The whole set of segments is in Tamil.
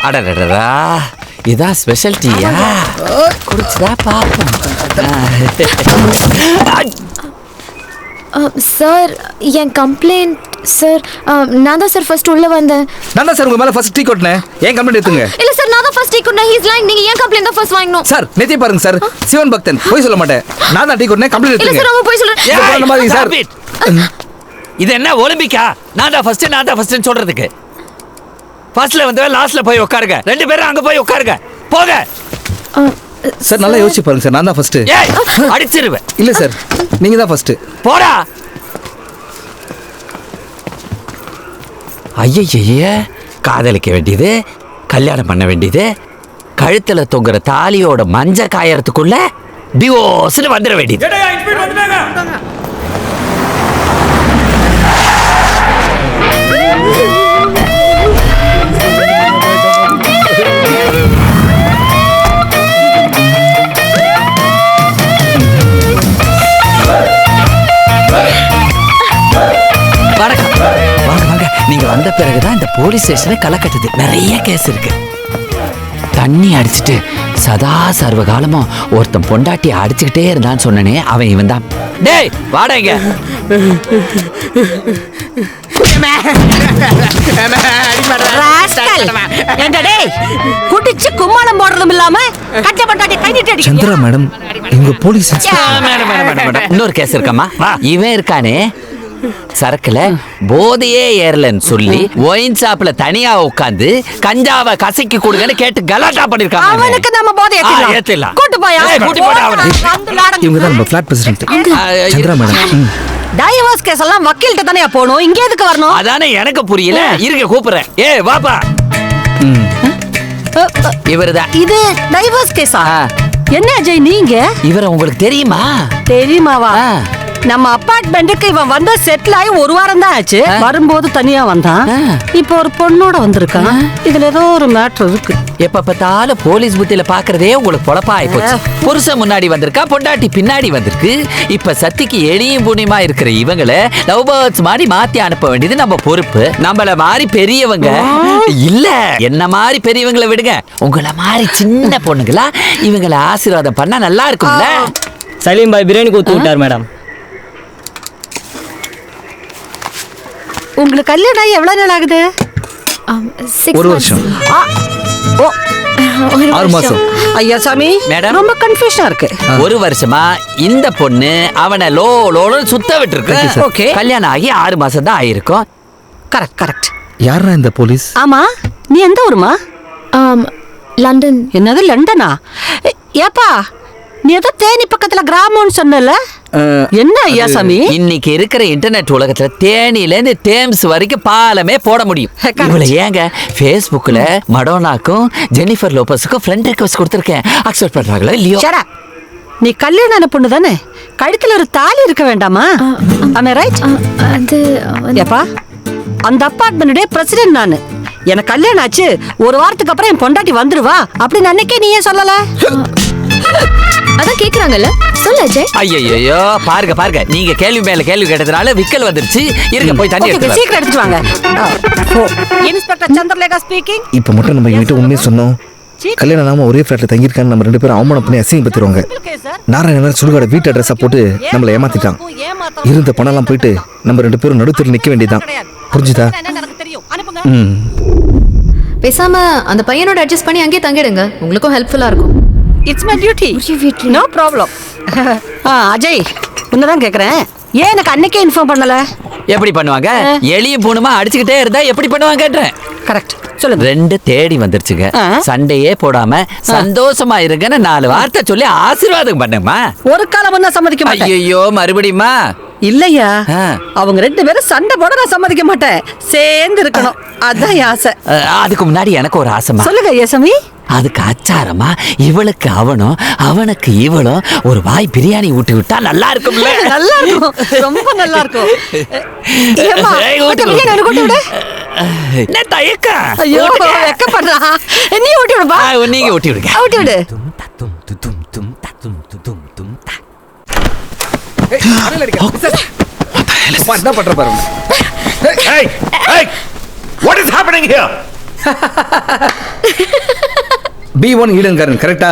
அடடடா, இதான் ஸ்பெஷல்ட்டியா? குடிச்சுதா பாப்போம். சார், என் கம்ப்ளைண்ட் சார். நான் தான் சார் ஃபர்ஸ்ட் உள்ள வந்தேன். நான் தான் சார் உங்க மேல ஃபர்ஸ்ட் டீ கொட்டினேன். ஏன் கம்ப்ளைண்ட் எடுத்துங்க? இல்ல சார், நான் தான் ஃபர்ஸ்ட் டீ கொட்டினேன். He's lying. நீங்க ஏன் கம்ப்ளைண்ட் தான் ஃபர்ஸ்ட் வாங்கணும்? சார் நெத்தி பாருங்க சார், சிவன் பக்தன் போய் சொல்ல மாட்டேன். நான் தான் டீ கொட்டினேன், கம்ப்ளைண்ட் இல்ல எடுத்துங்க. சார், அவன் போய் சொல்றேன். சார் இது என்ன ஒலிம்பிக்கா? நான் தான் ஃபர்ஸ்ட் சொல்றதுக்கு. ஃபர்ஸ்ட்ல வந்து லாஸ்ட்ல போய் உட்காருங்க. ரெண்டு பேரும் அங்க போய் உட்காருங்க. போங்க சார். நல்லா யோசிச்சு பாருங்க சார், நான் தான் ஃபர்ஸ்ட். ஏய், அடிச்சிருவேன். இல்ல சார், நீங்க தான் ஃபர்ஸ்ட். போடா. ஐயய்ய, காதலிக்க வேண்டியது, கல்யாணம் பண்ண வேண்டியது, கழுத்துல தொங்குற தாலியோட மஞ்ச காயறதுக்குள்ள டிவோர்ஸ்னு வந்துட வேண்டியது. வணக்கம். வாங்க வாங்க. நீங்க வந்த பிறகுதான் இந்த போலீஸ் ஸ்டேஷனை களை கட்டுது. நிறைய கேஸ் இருக்கு. தண்ணி அடிச்சுட்டு சதா சர்வகாலமும் ஒருத்தன் பொண்டாட்டி அடிச்சுக்கிட்டே இருந்தான்னு சொன்னனே, அவன் இவன் தான். டேய் வாடகைங்க. குடிச்சு கும்மாளம் போடுறதும் இல்லாம கட்ட பட்டாட்டி கைட்டு சந்திரா மேடம், இங்க போலீஸ் இன்னொரு கேஸ் இருக்கம்மா. இவன் இருக்கானே, சரக்குல போதையே ஏறலன்னு சொல்லி ஒயின் ஷாப்ல தனியா உட்கார்ந்து கஞ்சாவை கசக்கி கொடுங்கன்னு கேட்டு கலாட்டா பண்ணிருக்காங்க. அவனுக்கு நம்ம போதை ஏத்திடலாம். கூட்டு போயா. கூட்டி போடா அவனை. இவங்க தான் நம்ம flat president Chandra madam. Divorce case எல்லாம் வக்கீல்கிட்ட தானே போகணும், இங்க எதுக்கு வரணும்? அதானே எனக்கு புரியல. இருக்க கூப்பிடுறேன். ஏய் வாப்பா. இவருதான். இது டைவர்ஸ் கேஸா? என்ன அஜய் நீங்க? இவரை உங்களுக்கு தெரியுமா? தெரியுமாவா? நம்ம அபார்ட்மெண்ட்டுக்கு இவன் வந்து செட்டில் ஆகி ஒரு வாரம் தான் ஆச்சு. வரும்போது தனியா வந்தான், இப்போ ஒரு பொண்ணோட வந்திருக்கான். இதுல ஏதோ ஒரு மேட்டர் இருக்கு. எப்ப பார்த்தாலும் போலீஸ் புத்தியில பாக்குறதே உங்களுக்கு பொழப்பா ஆயிப்போச்சு. புருஷன் முன்னாடி வந்திருக்கா, பொண்டாட்டி பின்னாடி வந்திருக்கு. இப்ப சத்திக்கு எளியும் புண்ணியமா இருக்கிற இவங்களை லவ் பேர்ட்ஸ் மாதிரி மாத்தி அனுப்ப வேண்டியது நம்ம பொறுப்பு. நம்மள மாதிரி பெரியவங்க இல்ல, என்ன மாதிரி பெரியவங்களை விடுங்க. உங்களை மாதிரி சின்ன பொண்ணுங்களா இவங்களை ஆசீர்வாதம் பண்ணா நல்லா இருக்கும்ல. சலீம் பாய் பிரியாணி கொடுத்து விட்டார் மேடம். உங்களுக்கு கல்யாணம் ஆகி எவ்வளவு நாள் ஆகுது? ஒரு வருஷம். 6 மாசம். ஐயா சாமி மேடம், ரொம்ப கன்ஃபியூஷனா இருக்கு. ஒரு வருஷமா இந்த பொண்ணு அவனை லோலோன்னு சுத்த விட்டுருக்கு. ஓகே. கல்யாணம் ஆகி 6 மாசம் தான் ஆயிருக்கும். Correct correct. யாரா இந்த போலீஸ்? ஆமா, நீ எந்த ஊருமா? லண்டன். என்னது லண்டனா? ஏப்பா, நீ ஏதோ தேனி பக்கத்துல கிராமம்னு சொன்னல, என்ன ஐயா சாமி? இன்னைக்கு இருக்கிற இன்டர்நெட் உலகத்துல தேனில இருந்து தேம்ஸ் வரைக்கும் பாலமே போட முடியும். இவளை ஏங்க Facebookல மடோனாக்கும் ஜெனிஃபர் லோபஸுக்கும் ஃப்ரெண்ட் ரிக்வெஸ்ட் கொடுத்திருக்கேன். அக்செப்ட் பண்றாங்களா இல்லையோ? சடா, நீ கல்யாணம் பொண்ணு தானே, கழுத்துல ஒரு தாலி இருக்க வேண்டாமா? ஆமே ரைட்? அது ஏப்பா, அந்த அப்பார்ட்மெண்ட்டுடைய பிரசிடென்ட் நானு. எனக்கு கல்யாணம் ஆச்சு, ஒரு வாரத்துக்கு அப்புறம் என் பொண்டாட்டி வந்துருவா அப்படின்னு அன்னைக்கே நீ ஏன் சொல்லல? அதான் கேக்குறாங்கல்ல, சொல்ல அஜய். ஐயோ பாருங்க பாருங்க, நீங்க கேள்வி மேல கேள்வி கேட்டதுனால விக்கல் வந்துருச்சு. இருங்க போய் தண்ணி எடுத்து சீக்கிரம் எடுத்துட்டு வாங்க. Inspector Chandralekha speaking. இப்போ மட்டும் நம்ம இவங்கிட்ட உண்மையை சொன்னோம், கல்யாணம் நாம ஒரே ஃபிளாட்ல தங்கியிருக்கான்னு நம்ம 2 பேரும் அவமானம் பண்ணி அசிங்கப்படுத்திடுவாங்க. நாராயணன் சுடுகாட வீட்டு அட்ரஸா போட்டு நம்மளை ஏமாத்திட்டான். இருந்த பணம்லாம் போயிட்டு நம்ம 2 பேரும் நடுத்தூர் நிக்க வேண்டியதான். புரிஞ்சுதா? பேசாம அந்த பையனோட அட்ஜஸ்ட் பண்ணி அங்கேயே தங்கிடுங்க, உங்களுக்கும் ஹெல்ப்ஃபுல்லா இருக்கும். It's my duty. No problem. Ajay, உன்னதான் கேக்குறேன், ஏன் எனக்கு அன்னைக்கே இன்ஃபார்ம் பண்ணல? எப்படி பண்ணுவாங்க? எளிய பூணுமா அடிச்சுக்கிட்டே இருந்தா எப்படி பண்ணுவாங்கன்றேன். கரெக்ட், சொல்லுங்க. 2 தேடி வந்துருச்சுங்க. சண்டையே போடாம சந்தோஷமா இருங்கன்னு 4 வார்த்தை சொல்லி ஆசீர்வாதம் பண்ணுமா. ஒரு காலம் ஒண்ணா சம்மதிக்க மாட்டேன். ஐயோ மறுபடியுமா? இல்லையா, அவங்க 2 பேரும் சண்டை போட நான் சம்மதிக்க மாட்டேன். சேர்ந்து இருக்கணும், அதான் என் ஆசை. அதுக்கு முன்னாடி எனக்கு ஒரு ஆசைமா. சொல்லுங்க யசமி. அதுக்கு அச்சாரமா இவளுக்கு அவனும் அவனுக்கு இவளும் ஒரு வாய் பிரியாணி ஊட்டி விட்டா நல்லா இருக்கும்ல. நல்லா இருக்கும், ரொம்ப நல்லா இருக்கும். என்ன தயக்கா? ஐயோ வெக்கப்படுறா, நீ ஊட்டி விடுப்பா. நீங்க ஊட்டி விடுங்க. ஊட்டி விடு. என்ன பண்ற பாருங்க. Hey! What is happening here? B1 Eden garden கரெக்டா?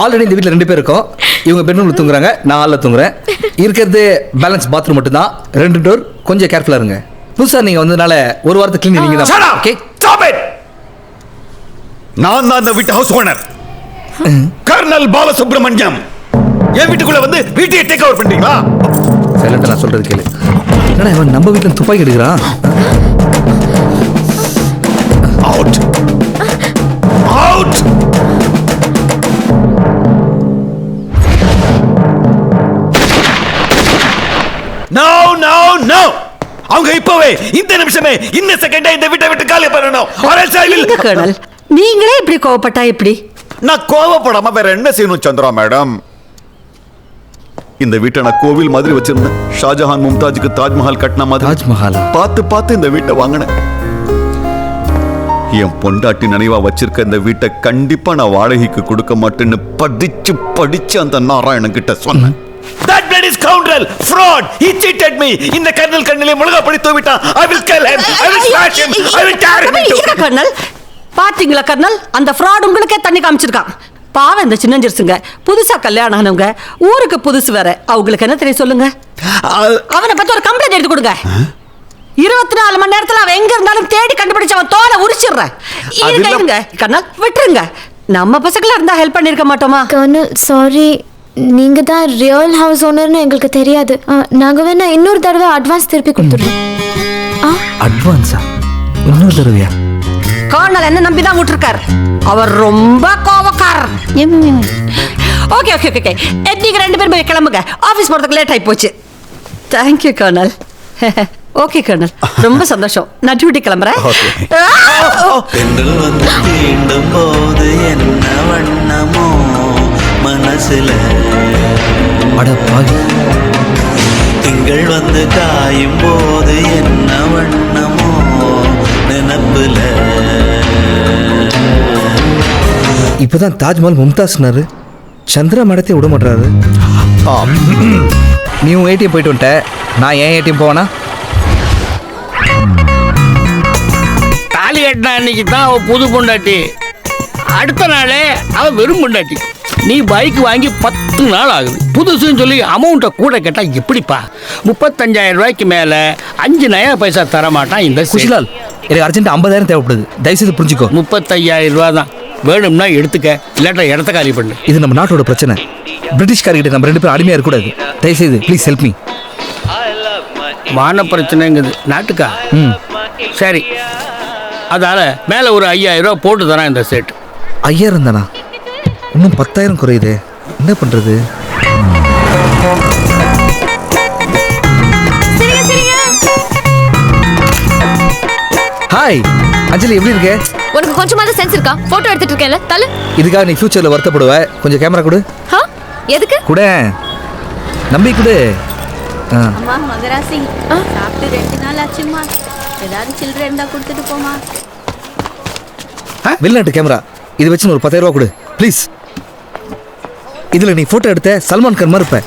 ஆல்ரெடி இந்த வீட்டில் 2 பேர் இருக்கோம். இவங்க பெட்ரூமில் தூங்குறாங்க, நான் ஹாலில் தூங்குறேன். இருக்கிறது பேலன்ஸ் பாத்ரூம் மட்டும்தான். 2 டோர், கொஞ்சம் கேர்ஃபுல்லாக இருங்க. புதுசாக நீங்கள் வந்ததுனால ஒரு வாரத்தை க்ளீன் நீங்கள் தான். ஓகே, நான் தான் இந்த வீட்டு ஹவுஸ் ஓனர் கர்னல் பாலசுப்ரமணியம். என் வீட்டுக்குள்ள வந்து வீட்டையே டேக் ஓவர் பண்றீங்களா? சைலண்டா, நான் சொல்றது கேளு. என்னடா இவன் நம்ம வீட்டில் துப்பாக்கி எடுக்கிறான்? Out out. No no no. அவங்க இப்பவே இந்த நிமிஷமே இந்த செகண்டே இந்த வீட்டை விட்டு காலி பண்ணணும். கர்னல், நீங்களே இப்படி கோவப்பட்டா எப்படி? நான் கோவப்படாம வேற என்ன செய்யணும் சந்திரா மேடம்? இந்த வீட்டை நான் கோவில் மாதிரி வச்சிருந்தேன். ஷாஜஹான் மும்தாஜுக்கு தாஜ்மஹால் கட்டின மாதிரி தாஜ்மஹாலா? பார்த்து பார்த்து இந்த வீட்டை வாங்கினேன். என் பொண்டாட்டி நினைவா வச்சிருக்க இந்த வீட்டை கண்டிப்பா நான் வாடகைக்கு கொடுக்க மாட்டேன்னு படிச்சு அந்த நாராயணன் கிட்ட சொன்னேன். That bloody scoundrel, fraud, he cheated me. இந்த கர்னல் கண்ணிலே முழுகா படி தூவிட்டான். I will kill him, I will smash him, I will tear him into. Colonel, பாத்தீங்களா கர்னல், அந்த ஃப்ராட் உங்களுக்கே தண்ணி காமிச்சிருக்கான். பாவம் இந்த சின்னஞ்சிருசுங்க, புதுசா கல்யாணம் ஆனவங்க, ஊருக்கு புதுசு வேற. அவங்களுக்கு என்ன தெரியும் சொல்லுங்க? அவனை பத்தி ஒரு கம்ப்ளைண்ட் எடுத்து கொடுங்க. 24 மணி நேரத்துல அவன் எங்க இருந்தாலும் தேடி கண்டுபிடிச்சு அவன் தோலை உரிச்சிடுறேன். இருங்க கர்னல், விட்டுருங்க. நம்ம பசங்களா இருந்தா ஹெல்ப் பண்ணிருக்க மாட்டோமா? கர்னல் சாரி, நீங்க தான் ரியல் ஹவுஸ் ஓனர்னு எங்களுக்கு தெரியாது. நாங்க வேணா இன்னொரு தடவை அட்வான்ஸ் திருப்பி கொடுத்துடுறோம். அட்வான்ஸா? இன்னொரு தடவையா? கர்னல் என்ன நம்பி தான் விட்டுருக்காரு. அவர் ரொம்ப கோவக்காரர். ஓகே ஓகே ஓகே, நீங்க 2 பேரும் போய் கிளம்புங்க. ஆபீஸ் போறதுக்கு லேட் ஆகி போச்சு. Thank you kernel. ஓகே கர்னல், ரொம்ப சந்தோஷம். நான் டியூட்டி கிளம்புறேன். பெண்கள் வந்து தீண்டும் போது என்ன வண்ணமோ மனசுல, அட பாவி. திங்கள் வந்து காயும் போது என்ன வண்ணமோ நினப்புல. இப்பதான் தாஜ்மஹால் மும்தாஸ்னாரு, சந்திரா மேடத்தை விட மாட்டாரு. நீ உன் ஏடிஎம் போயிட்டு வந்துட்ட, நான் ஏன் ஏடிஎம் போவேனா? தாலி கட்டினா அன்னைக்கு தான் அவன் புது பொண்டாட்டி, அடுத்த நாளே அவன் வெறும் பொண்டாட்டி. நீ பைக் வாங்கி 10 நாள் ஆகுது, புதுசுன்னு சொல்லி அமௌண்ட்டை கூட கேட்டால் எப்படிப்பா? 35,000 ரூபாய்க்கு மேலே 5 நயா பைசா தர மாட்டான் இந்த குஷிலால். எனக்கு அர்ஜென்ட் 50,000 தேவைப்படுது, தயவுசெய்து புரிஞ்சுக்கோ. 35,000 ரூபா தான் வேணும்னா எடுத்துக்க, இல்லாட்டா இடத்த காலி பண்ணு. இது நம்ம நாட்டோட பிரச்சனை. பிரிட்டிஷ்காரர்கிட்ட நம்ம 2 பேரும் அடிமையாக இருக்கக்கூடாது. தயவுசெய்து ப்ளீஸ் ஹெல்ப் மீ. மான பிரச்சனைங்குது நாட்டுக்கா? சரி, அதால் மேலே ஒரு 5,000 ரூபா போட்டு தரான் இந்த செட். 5,000 தானா? இன்னும் 10,000 குறையுது, என்ன பண்ணுறது? ஹாய் அஞ்சலி, எப்படி இருக்க? உனக்கு கொஞ்சமாவது சென்ஸ் இருக்கா? போட்டோ எடுத்துட்டு இருக்கேன்ல, தள்ளு. இதுக்காக நீ ஃபியூச்சரில் வருத்தப்படுவ. கொஞ்சம் கேமரா கொடு. எதுக்கு? கூட நம்பி கொடு. அம்மா மகராசி, சாப்பிட்டு 2 நாள் ஆச்சுமா, ஏதாவது சில்லறை இருந்தா கொடுத்துட்டு போமா. வெளிநாட்டு கேமரா, இது வச்சு ஒரு 10,000 ரூபா கொடு ப்ளீஸ். இதில் நீ ஃபோட்டோ எடுத்த சல்மான் கான் மாதிரி இருப்ப.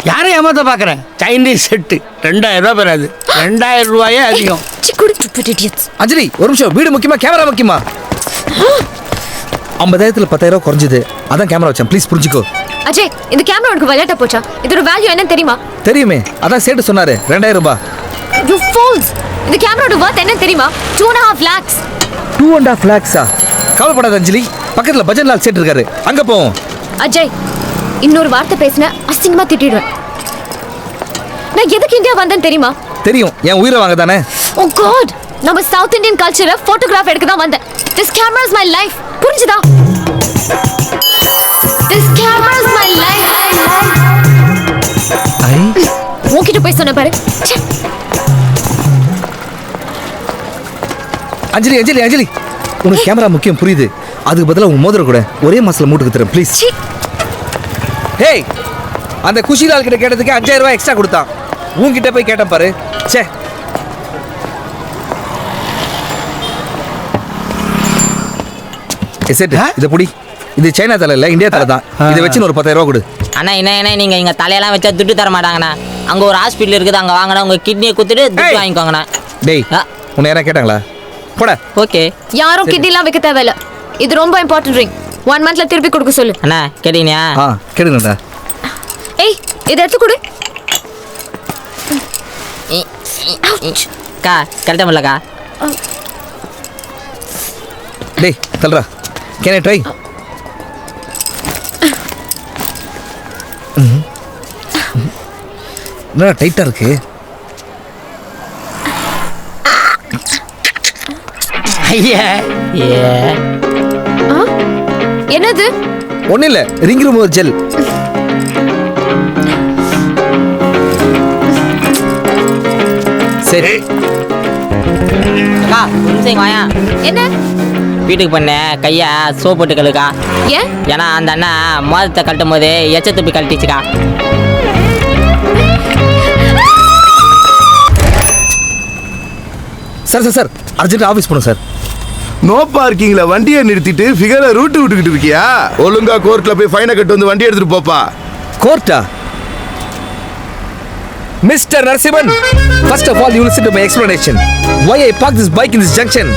யாரை ஏமாத்த பார்க்குறேன்? சைனீஸ் செட்டு 2,000 ரூபா பெறாது, 2,000 ரூபாயே அதிகம். அஞ்சலி ஒரு நிமிஷம், வீடு முக்கியமா கேமரா முக்கியமா? 50,000த்துல 10,000 குறைஞ்சது, அதான் கேமரா வச்சேன், ப்ளீஸ் புரிஞ்சுக்கோ. அஜய், இந்த கேமரா உனக்கு விளையாட்ட போச்சா? இதோட வேல்யூ என்னன்னு தெரியுமா? தெரியுமே, அதான் சேட்டு சொன்னாரு 2,000 ரூபாய். You fools! இந்த கேமராவோட worth என்னன்னு தெரியுமா? 2.5 lakhs. 2.5 lakhs? கவலைப்படாத அஞ்சலி, பக்கத்துல பஜன்லால் சேட்டு இருக்காரு, அங்க போவோம். அஜய், இன்னொரு வார்த்தை பேசின அசிங்கமா திட்டிடுவேன். நான் எதுக்கு இந்தியா வந்தேன்னு தெரியுமா? தெரியும், என் உயிரை வாங்க தானே. Oh God! நம்ம சவுத் இந்தியன் கல்ச்சரை போட்டோகிராஃப் எடுக்க தான் வந்தேன். This camera is my life. புரிஞ்சுதா? This camera is my life. உன்கிட்ட போய் சொன்ன பாரு. அஞ்சலி அஞ்சலி அஞ்சலி, உனக்கு கேமரா முக்கியம் புரியுது, அதுக்கு பதிலாக உன் மோதிர கூட ஒரே மாசத்துல மூட்டுக்கு தரேன் ப்ளீஸ். ஹேய், அந்த குஷிலால் கிட்ட கேட்டதுக்கு 5,000 ரூபாய் எக்ஸ்ட்ரா கொடுத்தான், உன்கிட்ட போய் கேட்டேன் பாரு. சே, செட்டு இதை புடி. இது சைனா தலை இல்லை, இந்தியா தலை தான். இதை வச்சு ஒரு 10,000 ரூபா கொடு. அண்ணா என்ன நீங்க இங்க தலையெல்லாம் வச்சா துட்டு தர மாட்டாங்கண்ணா. அங்க ஒரு ஹாஸ்பிட்டல் இருக்குது, அங்க வாங்கினா உங்க கிட்னியை குத்துட்டு துட்டு வாங்கிக்கோங்கண்ணா. டேய், உன்னை யாரா கேட்டாங்களா? போட. ஓகே யாரும் கிட்னிலாம் வைக்க தேவையில்ல. இது ரொம்ப இம்பார்ட்டன்ட் ரிங். 1 மந்த்ல திருப்பி கொடுக்க சொல்லு. அண்ணா கேட்டீங்களா? கேளுங்கடா. ஏய் இதை எடுத்து கொடு. அக்கா கரெக்டாக முடியலக்கா. டேய் தல்றா. Can I try? என்ன டைட்டா இருக்கு? ஐயா என்னது? ஒன்றும் இல்லை, ரிங் ரிமூவர் ஜெல். சரி அக்கா ஒரு நிமிஷம் வாயா. என்ன? வீட்டுக்கு பண்ண கையை சோப் போட்டு கழுக்கா. ஏன்? ஏன்னா அந்த அண்ணா மோதத்தை கட்டும் போது எச்ச துப்பி கழட்டிச்சுக்கா. சார் அர்ஜென்ட் ஆஃபீஸ் போகணும் சார். நோ பார்க்கிங்ல வண்டியை நிறுத்திட்டு ஃபிகரை ரூட்டு விட்டுக்கிட்டு இருக்கியா? ஒழுங்கா கோர்ட்ல போய் ஃபைனை கட்டு வந்து வண்டி எடுத்துட்டு போப்பா. கோர்ட்டா? Mr. Narasimhan, first of all, you listen to my explanation. Why I parked this bike in this junction?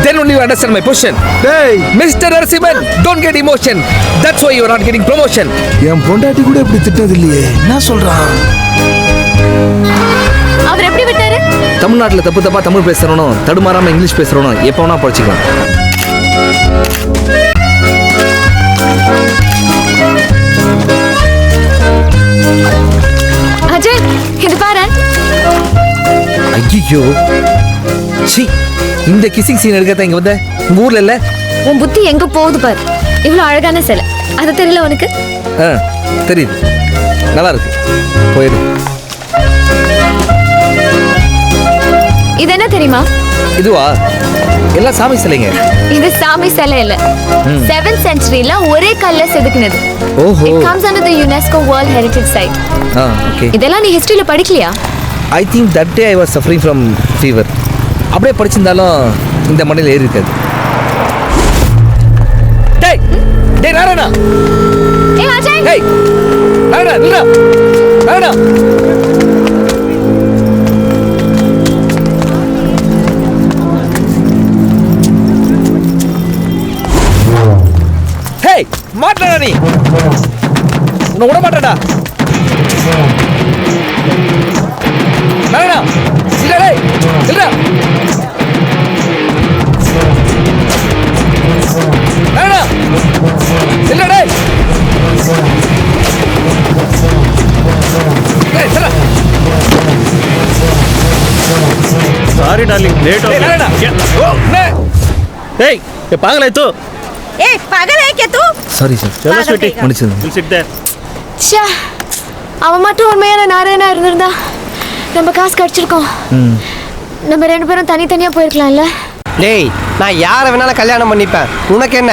Then only you understand my position. Hey, Mr. Narasimhan, don't get emotion. That's why you are not getting promotion. என் பொண்டாட்டி கூட இப்படி திட்டது இல்லையே. என்ன சொல்றான்? அவர் எப்படி விட்டாரு? தமிழ்நாட்டுல தப்பு தப்பா தமிழ் பேசுறவனும் தடுமாறாம இங்கிலீஷ் பேசுறவனும் எப்போ வேணா படிச்சுக்கலாம். அஜய் இது பாரு. ஐயோ சி, இந்த கிசிங் சீன் எடுக்கத்தான் இங்க வந்த? உங்க ஊர்ல இல்ல? உன் புத்தி எங்க போகுது பாரு. இவ்வளவு அழகான சிலை, அது தெரியல உனக்கு? தெரியுது, நல்லா இருக்கு. போயிடு. இது என்ன தெரியுமா? இதுவா? எல்லாம் சாமி சிலைங்க. இது சாமி சிலை இல்ல, 7th centuryல ஒரே கல்ல செதுக்குனது. ஓஹோ. It comes under the UNESCO World Heritage Site. Okay. இதெல்லாம் நீ ஹிஸ்டரியில படிக்கலையா? I think that day I was suffering from fever. அப்படியே படிச்சிருந்தாலும் இந்த மண்ணில் ஏறி இருக்காது. டேய் டேய் நாராயணா. ஏய் அஜய். டேய் நாராயணா நில்லு. நாராயணா. ஹேய் மாட்டடா நீ. உன்னை விட மாட்டடா. நாராயணா இல்ல டேய் இல்ல. நாராயணா இல்ல டேய். டேய் சரா. சாரி டார்லிங் லேட் டேய் நாராயணா. ஓ நே. ஏய் ये पागल है तू? ए पागल है क्या तू? Sorry sir. चलो स्वीटी முடிச்சது. Will sit there. ச்சே, அவன் மட்டும் உண்மையான நாராயணா இருந்திருந்தா நம்ம காசு கிடைச்சிருக்கோம். நம்ம 2 பேரும் தனித்தனியா போயிருக்கலாம்ல. டேய், நான் யாரை வேணாலும் கல்யாணம் பண்ணிப்பேன். உனக்கு என்ன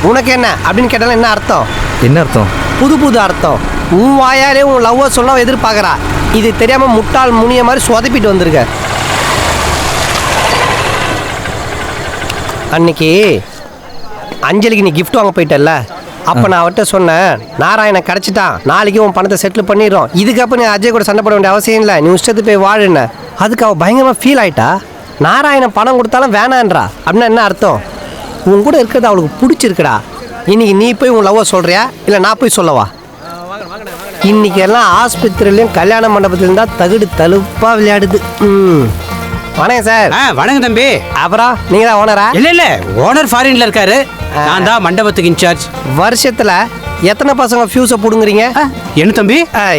உனக்கு என்ன அப்படின்னு கேட்டாலும் என்ன அர்த்தம்? என்ன அர்த்தம்? புது அர்த்தம். உன் வாயாலே உன் லவ்வை சொல்ல எதிர்பார்க்குறா. இது தெரியாம முட்டாள் முனிய மாதிரி சொதப்பிட்டு வந்திருக்க. அன்னைக்கு அஞ்சலிக்கு நீ கிஃப்ட் வாங்க போயிட்டல்ல, அப்போ நான் அவர்கிட்ட சொன்னேன், நாராயணன் கிடச்சிட்டான், நாளைக்கு உன் பணத்தை செட்டில் பண்ணிடுறோம், இதுக்கப்புறம் நீ அஜய் கூட சண்டை போட வேண்டிய அவசியம் இல்லை, நீ இஷ்டத்துக்கு போய் வாழுன. அதுக்கு அவள் பயங்கரமாக ஃபீல் ஆயிட்டா. நாராயணன் பணம் கொடுத்தாலும் வேணான்றா. அப்படின்னா என்ன அர்த்தம்? உன் கூட இருக்கிறது அவளுக்கு பிடிச்சிருக்குடா. இன்னைக்கு நீ போய் உன் லவ்வை சொல்கிறியா இல்லை நான் போய் சொல்லவா? இன்னைக்கு எல்லாம் ஆஸ்பத்திரியிலையும் கல்யாண மண்டபத்திலும் தான் தகுடு தழுப்பாக விளையாடுது. வணக்கம் சார். வணக்கம் தம்பி. அப்புறம் நீங்கள் தான் ஓனரா? இல்லை ஓனர் ஃபாரின்ல இருக்காரு, நான் தான் மண்டபத்துக்கு இன்சார்ஜ். வருஷத்தில் எத்தனை பசங்க ஃபியூஸை பிடுங்குறீங்க? என்ன தம்பி?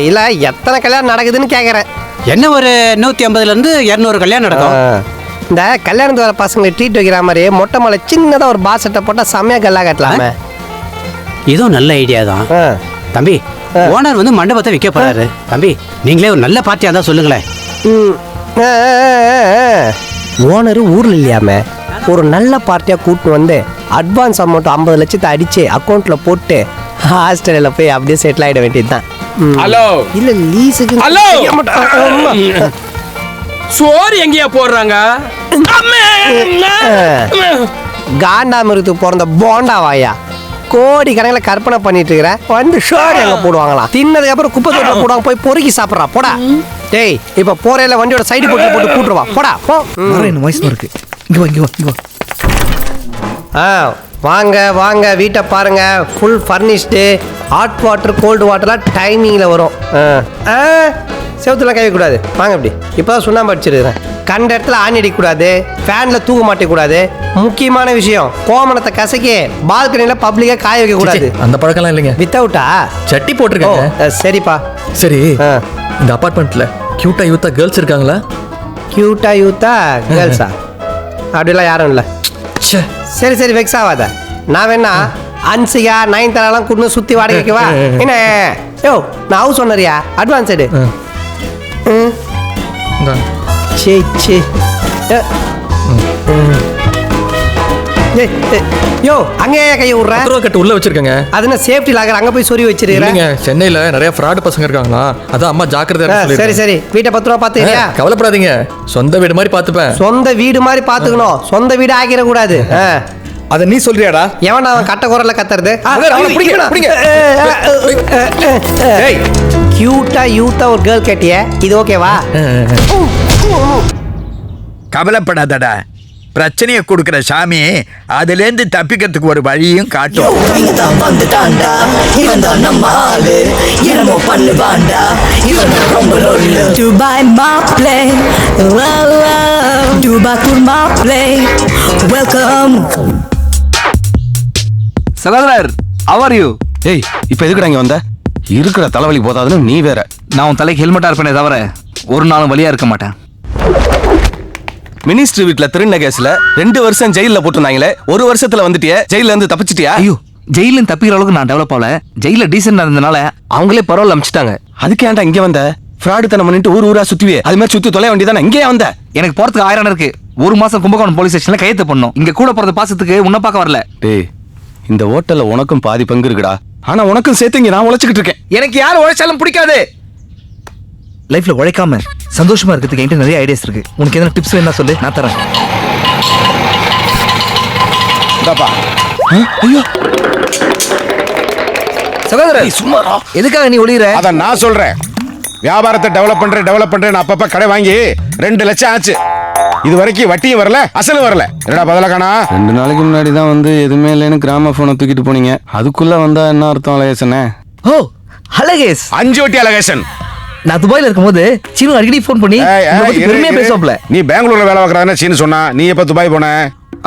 இல்லை எத்தனை கல்யாணம் நடக்குதுன்னு கேட்குறேன். என்ன ஒரு 150லேருந்து 200 கல்யாணம் நடக்கும். இந்த கல்யாணத்து வர பசங்களை ட்ரீட் வைக்கிற மாதிரி மொட்டை மலை சின்னதாக ஒரு பாசட்டை போட்டால் செம்மையாக கல்லா கட்டலாமே. இதுவும் நல்ல ஐடியா தான் தம்பி. ஓனர் வந்து மண்டபத்தை விற்க போறாரு தம்பி, நீங்களே ஒரு நல்ல பார்ட்டியாக தான் சொல்லுங்களேன். ஓனரு ஊரில் இல்லையாமே, ஒரு நல்ல பார்ட்டியாக கூப்பிட்டு வந்து அட்வான்ஸ் அமௌண்ட் 50 லட்சத்தை அடித்து அக்கௌண்ட்டில் போட்டு ஆஸ்திரேலியாவில் போய் அப்படியே செட்டில் ஆகிட வேண்டியது தான். ஹலோ இல்லை லீஸுக்கு. ஹலோ சோறு எங்கேயா போடுறாங்க? காண்டாமிருகத்துக்கு பிறந்த போண்டா வாயா, கோடி கணக்கில் கற்பனை பண்ணிட்டு இருக்கிறேன். வந்து ஷோர் எங்க போடுவாங்களா? தின்னதுக்கு அப்புறம் குப்பை தொட்டில போடுவாங்க, போய் பொறுக்கி சாப்பிட்றா போடா. டேய், இப்ப போறையில வண்டியோட சைடு போட்டு கூட்டுருவா போடா போ. என்ன வாய்ஸ் இருக்கு? இங்கே வா வாங்க வாங்க வீட்டை பாருங்க, full furnished, hot water cold வாட்டர்லாம் டைமிங்கில் வரும். செவத்துலாம் கழிக்கக்கூடாது, வாங்க இப்படி. இப்போ தான் சுண்ணாம்பு அடிச்சிருக்கிறேன். கண்ட இடத்துல ஆணி அடிக்கக்கூடாது, ஃபேனில் தூங்க மாட்டக்கூடாது. முக்கியமான விஷயம், கோமணத்தை கசக்கி பால்கனியில் பப்ளிக்காக காய வைக்கக்கூடாது. அந்த பழக்கம்லாம் இல்லைங்க. வித்தவுட்டா சட்டி போட்டிருக்காங்க. சரிப்பா. சரி, இந்த அப்பார்ட்மெண்ட்டில் க்யூட்டா யூத்தா கேர்ள்ஸ் இருக்காங்களா? க்யூட்டா யூத்தா கேர்ள்ஸா? அப்படிலாம் யாரும் இல்லை. சரி சரி, வெக்ஸ் ஆகாத. நான் வேணா அன்சிகா நயன்தாராலாம் கூட்டு சுற்றி வாடகைக்கு வா. என்ன யோ, நான் ஹவுஸ் ஓனரியா, அட்வான்ஸ் எடு. சே சே யோ, அங்கேயே கையை விட்ற கட்டு உள்ள வச்சிருக்கேங்க. அது என்ன சேஃப்டி லாகர், அங்கே போய் சொறி வச்சிருக்கீங்க. சென்னையில் நிறைய ஃப்ராட் பசங்க இருக்காங்களா, அதான் அம்மா ஜாக்கிரதை. சரி சரி, வீட்டை 10 ரூபா பார்த்துக்கிறியா? கவலைப்படாதீங்க, சொந்த வீடு மாதிரி பார்த்துப்பேன். சொந்த வீடு மாதிரி பார்த்துக்கணும், சொந்த வீடு ஆக்கிடக்கூடாது. அதை நீ சொல்றியாடா? எவன் அவன் கட்ட குரல்ல கத்துறது? கியூட்டா யூத்தா ஒரு கேர்ள் கேட்டிய, இது ஓகேவா? கவலைப்படாதடா, பிரச்சனையை கொடுக்கிற சாமி அதுலேருந்து தப்பிக்கிறதுக்கு ஒரு வழியும் காட்டும். Dubai Maple, Dubai Maple, welcome. சகோதரர், how are you? ஏய், இப்போ எதுக்குடா இங்க வந்த? இருக்கிற தலைவலி போதாதுன்னு நீ வேற. நான் உன் தலைக்கு ஹெல்மெட்டா இருப்பேனே தவிர ஒரு நாளும் வலியா இருக்க மாட்டேன். மினிஸ்டர் வீட்டுல திருநெ கேஸ்ல 2 வருஷம் ஜெயில போட்டுருந்தாங்களே, 1 வருஷத்துல வந்துட்டியே, ஜெயில இருந்து தப்பிச்சிட்டியா? ஐயோ, ஜெயில தப்பிக்கிற அளவுக்கு நான் டெவலப் ஆகல. ஜெயில டீசெண்டா இருந்தனால அவங்களே பரவாயில்ல அமிச்சிட்டாங்க. அதுக்கு ஏன்டா இங்க வந்த? ஃப்ராடு தனம் பண்ணிட்டு ஊரா சுத்துவே, அது மாதிரி சுத்தி தொலை வேண்டியதானே. இங்கே வந்த? எனக்கு போறதுக்கு 1000 இருக்கு. 1 மாசம் கும்பகோணம் போலீஸ் ஸ்டேஷன்ல கையெழுத்து பண்ணணும். இங்க கூட போறது பாசத்துக்கு உன்ன பார்க்க வரல. டேய், இந்த ஹோட்டல்ல உனக்கும் பாதி பங்கு இருக்குடா. ஆனா உனக்கும் சேர்த்து இங்க நான் உழைச்சிக்கிட்டு இருக்கேன். எனக்கு யார் உழைச்சாலும் பிடிக்காது. லைஃப்ல உழைக்காம சந்தோஷமா இருக்கிறதுக்கு என்கிட்ட நிறைய ஐடியாஸ் இருக்கு. உனக்கு எதனா டிப்ஸ் வேணா சொல்லு, நான் தரேன். ஐயோ சகோதரர், சும்மாரா, எதுக்காக நீ ஒளியற? அத நான் சொல்றேன். வியாபாரத்தை டெவலப் பண்றேன் அப்பப்ப கடை வாங்கி 2 லட்சம் ஆச்சு. இது வரைக்கும் வட்டியும் வரல, அசலும் வரல. என்னடா பதில காணா? 2 நாளைக்கு முன்னாடி தான் வந்து எதுவுமே இல்லைன்னு கிராம போனை தூக்கிட்டு போனீங்க. அதுக்குள்ள வந்தா என்ன அர்த்தம் அழகேசனே? ஓ, அழகேஸ் 5 வட்டி அழகேசன். நான் துபாயில இருக்கும்போது சீனு அடிக்கடி ஃபோன் பண்ணி பெருமையா பேசுவாப்ல. நீ பெங்களூர்ல வேலை பார்க்கறானே சீனு சொன்னா. நீ எப்ப துபாய் போன?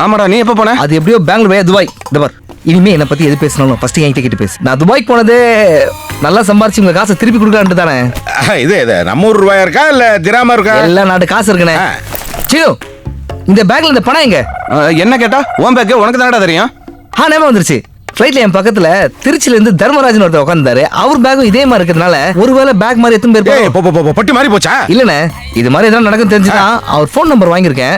ஆமாடா, நீ எப்ப போன? அது எப்படியோ பெங்களூர் துபாய். இந்த பார், இனிமே என்ன பத்தி எது பேசினாலும் ஃபர்ஸ்ட் என்கிட்ட கிட்ட பேசு. நான் துபாய்க்கு போனது நல்லா சம்பாரிச்சு உங்க காசை திருப்பி கொடுக்கலான்ட்டு தானே. இது நம்ம ஊர் ரூபாயா இருக்கா இல்ல திராமா இருக்கா? எல்லா நாட்டு காசு இருக்குனே. சீனு, இந்த பேக்ல இந்த பணம் எங்க? என்ன கேட்டா உன் பேக் உனக்கு தானடா தெரியும். நேமா வந்துருச்சு. ஃப்ளைட்ல என் பக்கத்துல திருச்சில இருந்து தர்மராஜன் ஒருத்தர் உட்கார்ந்தாரு. அவர் பேக்கும் இதே மாதிரி இருக்கிறதுனால ஒருவேளை பேக் மாதிரி எத்தனை பேர் பட்டி மாதிரி போச்சா? இல்லண்ணே, இது மாதிரி எதாவது நடக்கும் தெரிஞ்சுதான் அவர் ஃபோன் நம்பர் வாங்கியிருக்கேன்.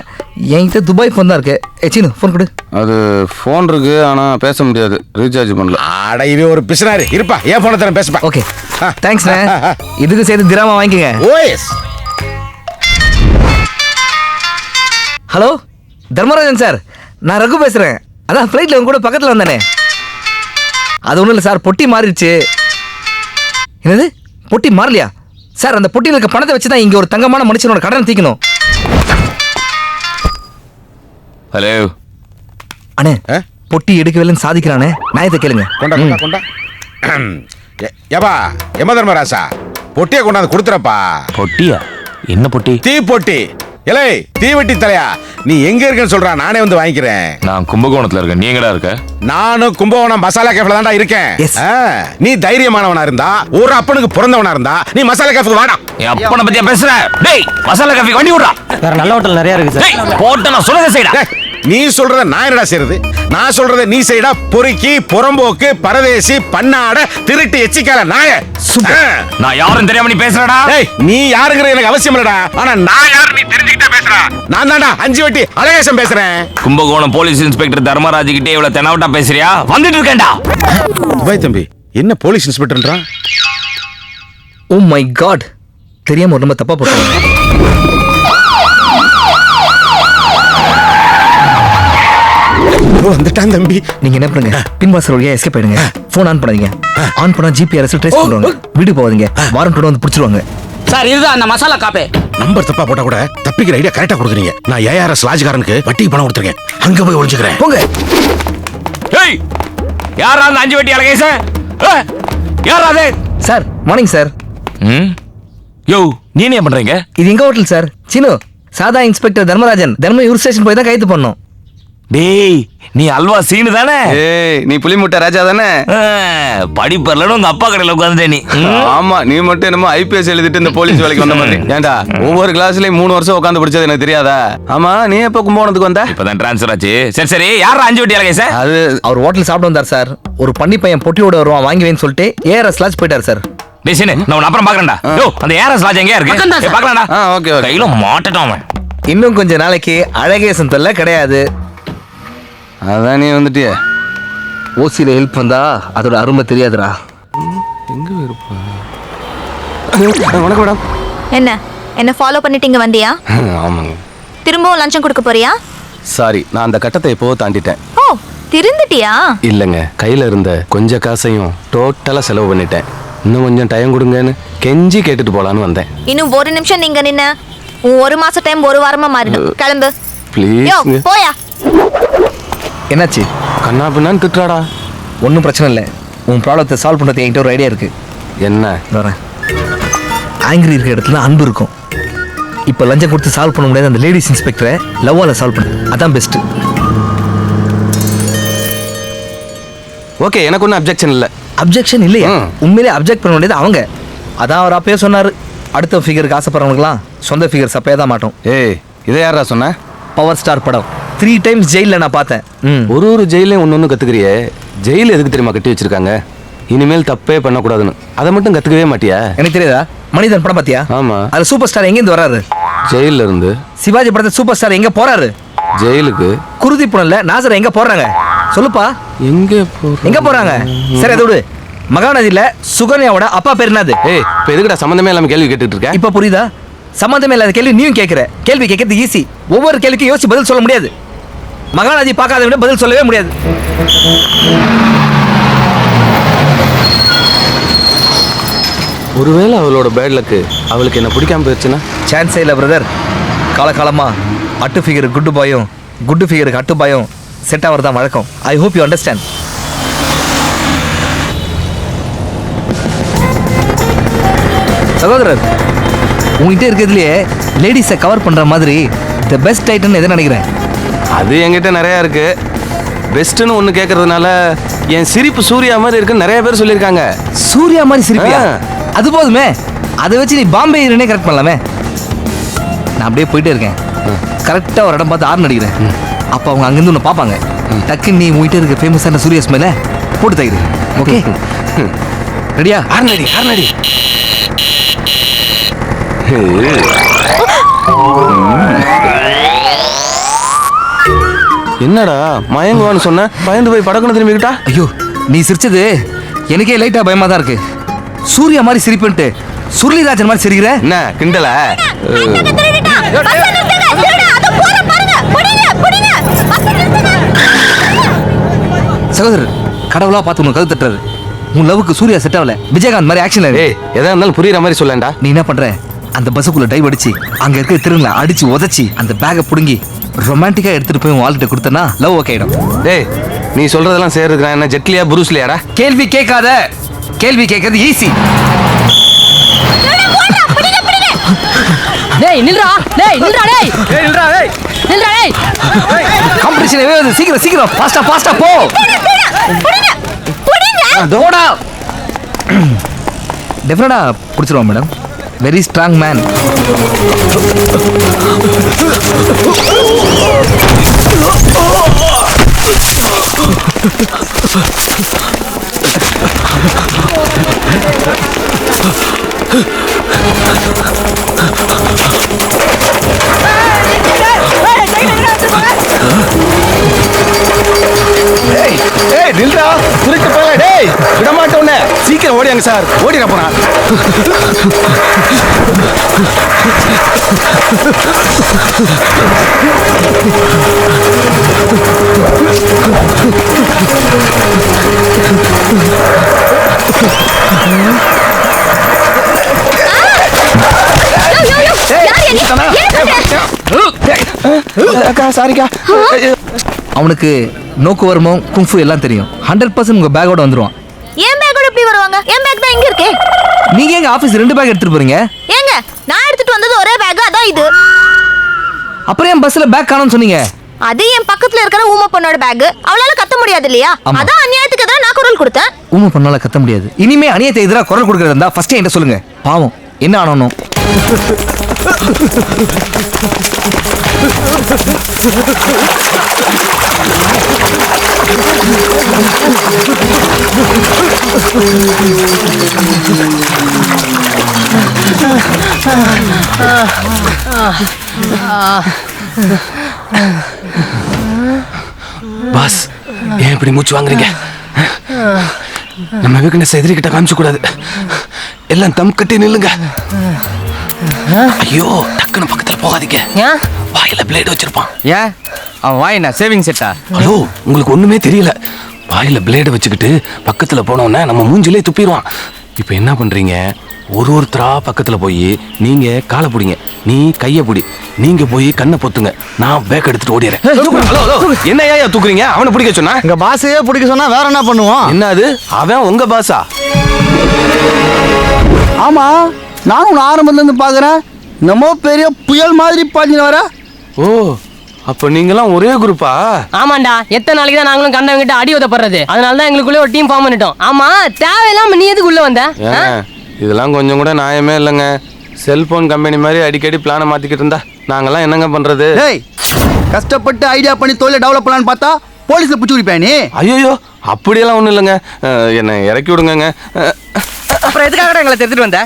என்கிட்ட துபாய் ஃபோன் தான் இருக்கு. சீனு, ஃபோன் கொடு. அது ஃபோன் இருக்கு, ஆனா பேச முடியாது, ரீசார்ஜ் பண்ணல. அட, இது ஒரு பிசினாரி இருப்பா. ஏன் போன தரேன், பேசுப்பா. ஓகே, தேங்க்ஸ்ண்ணே. இதுக்கு சேர்த்து திராமா வாங்கிக்கங்க. ஓஎஸ். ஹலோ தர்மராஜன் சார், நான் ரகு பேசுறேன். அதான் ஃப்ளைட்ல உங்க கூட பக்கத்துல வந்தானே. அது ஒன்றும் இல்லை சார், பொட்டி மாறிடுச்சு. என்னது, பொட்டி மாறலையா சார்? அந்த பொட்டியில் இருக்க பணத்தை வச்சு தான் இங்கே ஒரு தங்கமான மனுஷனோட கடனை தீக்கணும். ஹலோ அண்ணே, பொட்டி எடுக்கவில்லைன்னு சாதிக்கிறானே, நான் இதை கேளுங்க. கொண்டா ஏப்பா எம தர்மராசா, பொட்டியை கொண்டாந்து கொடுத்துறப்பா. பொட்டியா? என்ன பொட்டி? தீ பொட்டி. எலே தீவெட்டி தலையா, நீ எங்க இருக்கன்னு சொல்றா, நானே வந்து வாங்கிக்கிறேன். நான் கும்பகோணத்துல இருக்கேன். நீ எங்கடா இருக்க? நானும் கும்பகோணம் மசாலா கேஃப்ல தான்டா இருக்கேன். நீ தைரியமானவனா இருந்தா, ஒரு அப்பனுக்கு பிறந்தவனா இருந்தா, நீ மசாலா கேஃப்க்கு வாடா. அப்பனை பத்தியா பேசுற? டேய், மசாலா காஃபி வண்டி விடுறா. வேற நல்ல ஹோட்டல் நிறைய இருக்கு சார். போட்ட நான் சொல்றத செய்டா. நீ சொல்றத நான் என்னடா செய்யறது? நான் சொல்றத நீ செய்டா. பொறுக்கி, புறம்போக்கு, பரதேசி, பன்னாட, திருட்டு, எச்சிக்கால நாய. நான் யாரும் தெரியாம நீ பேசுறடா. நீ யாருங்கிற எனக்கு அவசியம் இல்லடா. ஆனா நான் யாரு நீ தெரிஞ்சுக்கிட்டே பேசுற. நான் தான்டா 5 வட்டி அழகேசன் பேசுறேன். கும்பகோணம் போலீஸ் இன்ஸ்பெக்டர் தர்மராஜ் கிட்டே இவ்வளவு தெனாவட்டா பேசுறியா? வந்துட்டு இருக்கேன்டா. துபாய் தம்பி, என்ன போலீஸ் இன்ஸ்பெக்டர்ன்றான்? ஓ மை காட், தெரியாம ஒரு நம்ம தப்பா போட்டோம். வந்துட்டான் தம்பி. நீங்க என்ன பண்ணுங்க, பின்வாசல் வழியா எஸ்கேப் ஆயிடுங்க. போன் ஆன் பண்ணாதீங்க. ஆன் பண்ணா ஜிபிஆர்எஸ் ட்ரேஸ் பண்ணுவாங்க. வீடு போவாதீங்க, வாரண்டோட வந்து பிடிச்சிருவாங்க. சார் இதுதான் அந்த மசாலா காப்பே. நம்பர் தப்பா போட்டா கூட தப்பிக்கிற ஐடியா கரெக்டா கொடுக்குறீங்க. நான் ஏஆர்எஸ் லாஜ்காரனுக்கு வட்டிக்கு பணம் கொடுத்துருக்கேன். அங்க போய் ஒளிஞ்சுக்கிறேன். போங்க. ஏய் யாரா அந்த 5 வட்டி அழகேச? யாரா அது? Sir morning sir. யோ நீ என்ன பண்றீங்க? இது எங்க ஹோட்டல் சார். சினு சாதா இன்ஸ்பெக்டர் தர்மராஜன் தினமும் இவர் ஸ்டேஷன் போய் தான் கைது பண்ணோம். டேய் நீ அல்வா சீனு தானே? ஏய் நீ புலிமுட்டை ராஜா தானே? படிப்பறலன்னு உங்க அப்பா கடையில உட்கார்ந்தே நீ. ஆமா நீ மட்டும் என்னமோ ஐபிஎஸ் எழுதிட்டு இந்த போலீஸ் வேலைக்கு வந்த மாதிரி. ஏண்டா ஒவ்வொரு கிளாஸ்லயும் 3 வருஷம் உட்கார்ந்து படிச்சது எனக்கு தெரியாதா? ஆமா நீ எப்ப கும்பகோணத்துக்கு வந்த? இப்பதான் ட்ரான்ஸ்ஃபர் ஆச்சு. சரி சரி யாரா 5 வட்டி அழகே சார்? அது அவர் ஹோட்டல் சாப்பிட வந்தார் சார். ஒரு பண்ணி பையன் பொட்டியோட வருவான் வாங்கி வைன்னு சொல்லிட்டு ஏஆர்எஸ் லாட்ஜ் போயிட்டார் சார். டேய் சீனு நான் உன்னை அப்புறம் பாக்குறேன்டா. யோ அந்த ஏஆர்எஸ் லாட்ஜ் எங்க இருக்கு? பாக்கலாம்டா. Okay okay. கையில மாட்டட்டான் அவன். இன்னும் கொஞ்ச நாளைக்கு அழகேசன் தொல்லை கிடையாது. அதான் நீ வந்துட்டியே. ஓசியில ஹெல்ப் வந்தா அதோட அருமை தெரியாதுடா. எங்க இருப்பா? வணக்கம் மேடம். என்ன ஃபாலோ பண்ணிட்டு இங்க வந்தியா? ஆமாங்க. திரும்பவும் லஞ்சம் கொடுக்க போறியா? சாரி நான் அந்த கட்டத்தை எப்போ தாண்டிட்டேன். ஓ திருந்துட்டியா? இல்லைங்க கையில இருந்த கொஞ்ச காசையும் டோட்டலா செலவு பண்ணிட்டேன். இன்னும் கொஞ்சம் டைம் கொடுங்கன்னு கெஞ்சி கேட்டுட்டு போலான்னு வந்தேன். இன்னும் ஒரு நிமிஷம் நீங்க நின்ன உன் 1 மாச டைம் 1 வாரமா மாறிடும். கிளம்பு ப்ளீஸ். போயா. என்னாச்சு? கண்ணா பின்னான்னு திட்டுறாடா. ஒன்றும் பிரச்சனை இல்லை. உன் ப்ராப்ளத்தை சால்வ் பண்ணுறது என்கிட்ட ஒரு ஐடியா இருக்கு. என்ன? வரேன். ஆங்கிரி இருக்கிற இடத்துல அன்பு இருக்கும். இப்போ லஞ்சம் கொடுத்து சால்வ் பண்ண முடியாது அந்த லேடிஸ் இன்ஸ்பெக்டரை லவ்வால சால்வ் பண்ணு. அதான் பெஸ்ட். ஓகே எனக்கு ஒன்றும் அப்ஜெக்ஷன் இல்லை. அப்ஜெக்ஷன் இல்லையா? உண்மையிலே அப்ஜெக்ட் பண்ண வேண்டியது அவங்க. அதான் அவர் அப்பயே சொன்னார், அடுத்த ஃபிகருக்கு ஆசைப்படுறவங்களுக்குலாம் சொந்த ஃபிகர் சப்பையே தான் மாட்டோம். ஏய் இதை யாரா சொன்ன? பவர் ஸ்டார் படம் 3 times ஜெயிலில் நான் பார்த்தேன். ஒரு ஜெயிலையும் ஒன்று கற்றுக்கிறியே. ஜெயில எதுக்கு தெரியுமா கட்டி வச்சிருக்காங்க? இனிமேல் தப்பே பண்ணக்கூடாதுன்னு. அதை மட்டும் கற்றுக்கவே மாட்டியா? எனக்கு தெரியாதா? மனிதன் படம் பார்த்தியா? ஆமாம். அது சூப்பர் ஸ்டார் எங்கேருந்து வராரு? ஜெயில இருந்து. சிவாஜி படத்தை சூப்பர் ஸ்டார் எங்கே போறாரு? ஜெயிலுக்கு. குருதி புனல்ல நாசர் எங்கே போறாங்க? சொல்லுப்பா. எங்க போறாங்க? சரி அதை விடு. மகாநதியில சுகன்யாவோட அப்பா பேர் என்னது? ஏய் இப்போ எதுக்குடா சம்மந்தமே இல்லாமல் கேள்வி கேட்டுட்டு இருக்க? இப்போ புரியுதா? சம்மந்தமே இல்லாத கேள்வி நீயும் கேட்குற. கேள்வி கேட்கறது ஈஸி. ஒவ்வொரு கேள்விக்கும் யோசிச்சு பதில் சொல்ல முடியாது. மகாநதி பார்க்காத விட பதில் சொல்லவே முடியாது. ஒருவேளை அவளோட பேட் லக்கு அவளுக்கு என்ன பிடிக்காம போயிடுச்சுன்னா? சான்ஸே இல்லை பிரதர். காலகாலமா அட்டு ஃபிகர் குட்டு பாயும் குட்டு ஃபிகருக்கு அட்டு பாயும் செட் ஆகிறது தான் வழக்கம். I hope you understand. சகோதரர் உங்ககிட்ட இருக்கிறதுலையே லேடிஸை கவர் பண்ணுற மாதிரி த பெஸ்ட் ஐட்டம் எதை நினைக்கிறேன்? அது என்கிட்ட நிறையா இருக்கு. பெஸ்ட்டுன்னு ஒன்று கேட்கறதுனால என் சிரிப்பு சூர்யா மாதிரி இருக்குன்னு நிறைய பேர் சொல்லியிருக்காங்க. சூர்யா மாதிரி சிரிப்பியா? அது போதுமே. அதை வச்சு நீ பாம்பே ஹீரோனே கரெக்ட் பண்ணலாமே. நான் அப்படியே போயிட்டே இருக்கேன். கரெக்டாக ஒரு இடம் பார்த்து ஆர்ன் அடிக்கிறேன். அப்போ அவங்க அங்கேருந்து ஒன்று பார்ப்பாங்க. டக்குன்னு நீ உங்ககிட்ட இருக்க ஃபேமஸான சூர்யா ஸ்மெல்ல போட்டு தைக்கிறேன். ஓகே ரெடியா? ஆர்ன் அடி ஆர்ன் அடி. என்னடா மயங்குவான்னு சொன்ன, பயந்து போய் படக்குன்னு திரும்பிக்கிட்டா? ஐயோ நீ சிரிச்சது எனக்கே லைட்டா பயமா தான் இருக்கு. சூர்யா மாதிரி சிரிப்புன்ட்டு சுருளிராஜன் மாதிரி சிரிக்கிற என்ன கிண்டல? சகோதரர் கடவுளா பார்த்து உனக்கு கது தட்டுறாரு. உன் லவ்வுக்கு சூர்யா செட் ஆகல. விஜயகாந்த் மாதிரி ஆக்ஷன். ஏய் எதா இருந்தாலும் புரியுற மாதிரி சொல்லேன்டா. நீ என்ன பண்ற? அந்த பஸ்ஸுக்குள்ள டைவ் அடிச்சு அங்க இருக்க திருங்களை அடிச்சு உதச்சி அந்த பேக்கை புடுங்கி ரொமான்டிக்கா எடுத்துட்டு போய் உன் ஆள்கிட்ட கொடுத்தனா லவ் ஓகே ஆயிடும். டேய் நீ சொல்றதெல்லாம் செய்யறதுக்கு என்ன ஜெட்லியா புரூஸ்லியாடா? கேள்வி கேட்காத. கேள்வி கேட்கறது ஈஸி. டேய் நில்றா. டேய் நில்றா. டேய் ஏய் நில்றா. டேய் நில்றா. டேய் காம்படிஷன் வேவது. சீக்கிரம் சீக்கிரம் ஃபாஸ்டா ஃபாஸ்டா போ. தோடா. டெஃபினட்டா பிடிச்சிருவோம் மேடம். Very strong man. ஏய் நில்றா. திருட்டு போல. டேய் விட மாட்டோன்னே. சீக்கிரம் ஓடியாங்க சார். ஓடிட போனா. சாரிக்கா. அவனுக்கு நோக்கு வருமம் குங்ஃபு எல்லாம் தெரியும். 100% உங்க பேக்கோட வந்துருவான். என் பேக்கோட எப்படி வருவாங்க? என் பேக் தான் இங்க இருக்கே. நீங்க எங்க ஆபீஸ் 2 பேக் எடுத்துட்டு போறீங்க? ஏங்க நான் எடுத்துட்டு வந்தது ஒரே பேக், அதான் இது. அப்புறம் என் பஸ்ல பேக் காணோம்னு சொன்னீங்க. அது என் பக்கத்துல இருக்கிற ஊமை பொண்ணோட பேக். அவளால கத்த முடியாது இல்லையா? அதான் அநியாயத்துக்கு எதிராக நான் குரல் கொடுத்தேன். ஊமை பொண்ணால கத்த முடியாது. இனிமே அநியாயத்தை எதிராக குரல் கொடுக்கறதா இருந்தா ஃபர்ஸ்ட் என்கிட்ட சொல்லுங்க. பாவம் என்ன ஆனோம். பாஸ், ஏன் இப்படி மூச்சு வாங்குறீங்க? நம்ம வீக்னஸ் எதிரிக்கிட்ட காமிச்சு கூடாது. எல்லாம் தம் கட்டி நில்லுங்க. ஐயோ, டக்குன்னு பக்கத்துல போகாதீங்க. வாயில பிளேட் வச்சிருப்பான். ஏன் அவன் வாய் என்ன சேவிங் செட்டா? ஹலோ, உங்களுக்கு ஒண்ணுமே தெரியல. வாயில பிளேட வச்சுக்கிட்டு பக்கத்துல போனோம்னா நம்ம மூஞ்சிலே துப்பிடுவான். இப்போ என்ன பண்றீங்க? ஒருத்தரா பக்கத்துல போய் நீங்க காலை பிடிங்க, நீ கையை பிடி, நீங்க போய் கண்ணை பொத்துங்க, நான் பேக் எடுத்துட்டு ஓடிறேன். என்ன ஏயா தூக்குறீங்க? அவனை பிடிக்க சொன்னா? எங்க பாஸையே பிடிக்க சொன்னா வேற என்ன பண்ணுவோம்? என்ன அது? அவன் உங்க பாஸா? ஆமா, நானும் ஆரம்பத்துல இருந்து பாக்குறேன். நம்ம பெரிய புயல் மாதிரி பாஞ்சின வர. ஓ, அப்ப நீங்களாம் ஒரே குரூப்பா? ஆமாண்டா, எத்தனை நாளைக்கு தான் நாங்களும் கண்டவங்கிட்ட அடி உதப்படுறது. அதனால தான் எங்களுக்குள்ளே ஒரு டீம் ஃபார்ம் பண்ணிட்டோம். ஆமா, தேவையில்லாம நீ எதுக்கு உள்ள வந்த? இதெல்லாம் கொஞ்சம் கூட நியாயமே இல்லைங்க. செல்போன் கம்பெனி மாதிரி அடிக்கடி பிளானை மாத்திக்கிட்டு இருந்தா நாங்கெல்லாம் என்னங்க பண்றது? கஷ்டப்பட்டு ஐடியா பண்ணி தொழிலை டெவலப் பண்ணலான்னு பார்த்தா போலீஸ்ல பிடிச்சி குடிப்பேன் நீ. ஐயோ, அப்படியெல்லாம் ஒன்றும் இல்லைங்க. என்னை இறக்கி விடுங்க. அப்புறம் எதுக்காக எங்களை தெரிஞ்சுட்டு வந்த?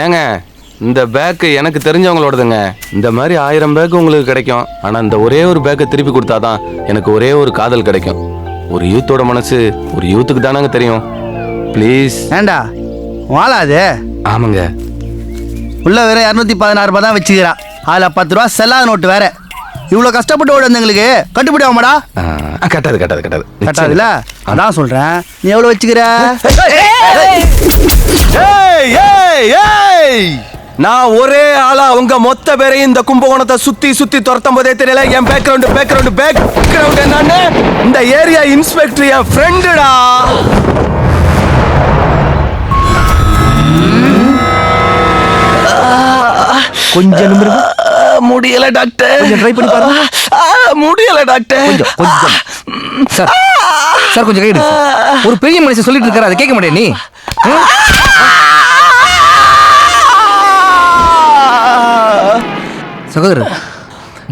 ஏங்க, இந்த பேக்கு எனக்கு தெரிஞ்சவங்களோடதுங்க. இந்த மாதிரி 1000 பேக்கு உங்களுக்கு கிடைக்கும். ஆனால் இந்த ஒரே ஒரு பேக்கை திருப்பி கொடுத்தாதான் எனக்கு ஒரே ஒரு காதல் கிடைக்கும். ஒரு யூத்தோட மனசு ஒரு யூத்துக்கு தானாங்க தெரியும். ப்ளீஸ். ஏண்டா வாழாது? ஆமாங்க. உள்ள வேற 216 ரூபாய் தான் வச்சுக்கிறா. அதில் 10 ரூபா செல்லாத நோட்டு வேற. இவ்வளோ கஷ்டப்பட்டு ஓட வந்தவங்களுக்கு கட்டுப்படி ஆகுமாடா? கட்டாதுல? அதான் சொல்றேன். நீ எவ்வளோ வச்சுக்கிற? நான் ஒரே ஆளா உங்க மொத்த பேரையும் இந்த கும்பகோணத்தை சுத்தி சுத்தி துரத்தும் போதே தெரியல என் பேக்ரவுண்ட் என்னன்னு. இந்த ஏரியா இன்ஸ்பெக்டர் என் ஃப்ரெண்டுடா. கொஞ்சம் முடியல டாக்டர். கொஞ்சம் ட்ரை பண்ணி பாருங்க. முடியல டாக்டர். கொஞ்சம் சார் கொஞ்சம் கைடு. ஒரு பெரிய மனுஷன் சொல்லிட்டு இருக்காரு, அதை கேட்க மாட்டேன் நீ. சகோதரர்,